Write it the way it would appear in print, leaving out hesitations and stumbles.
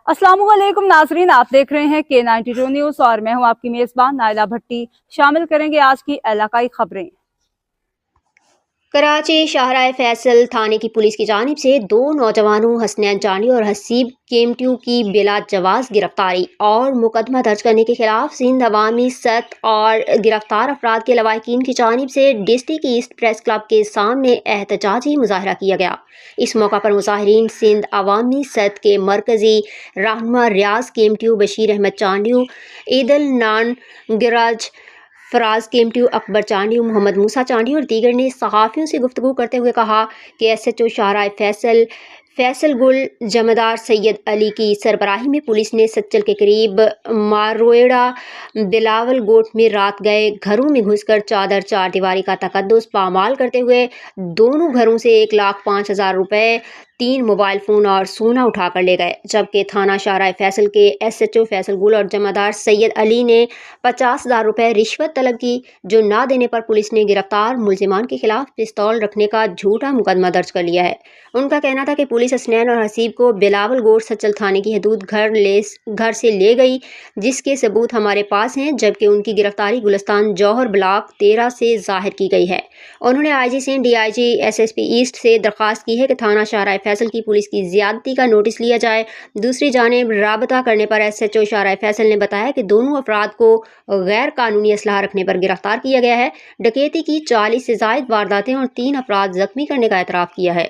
अस्सलाम वालेकुम नाजरीन, आप देख रहे हैं K92 न्यूज़ और मैं हूं आपकी मेज़बान नाइला भट्टी। शामिल करेंगे आज की इलाकाई खबरें। कराची शाहराह फैसल थाने की पुलिस की जानिब से दो नौजवानों हसनैन जानी और हसीब केमटियों की बिला जवाज़ गिरफ्तारी और मुकदमा दर्ज करने के खिलाफ सिंध अवामी सत और गिरफ्तार अफराद के लवाहिकीन की जानिब से डिस्ट्रिक्ट ईस्ट प्रेस क्लब के सामने एहतजाजी मुजाहरा किया गया। इस मौका पर मुजाहिरीन सिंध अवामी सत के मरकज़ी रहनुमा रियाज केमटियों, बशीर अहमद चांडियों, ईदल नान गिराज, फराज केमटियों, अकबर चांडियों, मोहम्मद मूसा चांडियों और दीगर ने सहाफ़ियों से गुफ्तगू करते हुए कहा कि SHO शाहराह फैसल गुल जमादार सैयद अली की सरबराही में पुलिस ने सच्चल के करीब मारोएड़ा बिलावल गोट में रात गए घरों में घुसकर चादर चार दीवारी का तकद्दुस पामाल करते हुए दोनों घरों से 1,05,000 रुपए, 3 मोबाइल फ़ोन और सोना उठा कर ले गए। जबकि थाना शाहराह फैसल के SHO फैसल गुल और जमादार सैयद अली ने 50,000 रुपए रिश्वत तलब की, जो ना देने पर पुलिस ने गिरफ्तार मुलजिमान के खिलाफ पिस्तौल रखने का झूठा मुकदमा दर्ज कर लिया है। उनका कहना था कि पुलिस हसनैन और हसीब को बिलावल गोट सच्चल थाने की हदूद घर से ले गई, जिसके सबूत हमारे पास हैं, जबकि उनकी गिरफ्तारी गुलिस्तान जौहर ब्लॉक 13 से जाहिर की गई है। उन्होंने IG Sindh, DIG SSP east से दरख्वास्त की है कि थाना शाहराह फैसल की पुलिस की ज्यादती का नोटिस लिया जाए। दूसरी जानिब राबता करने पर SHO शाहराह फैसल ने बताया कि दोनों अफराद को गैर कानूनी असलहा रखने पर गिरफ्तार किया गया है। डकैती की 40 से जायद वारदातें और 3 अफराद जख्मी करने का एतराफ़ किया है।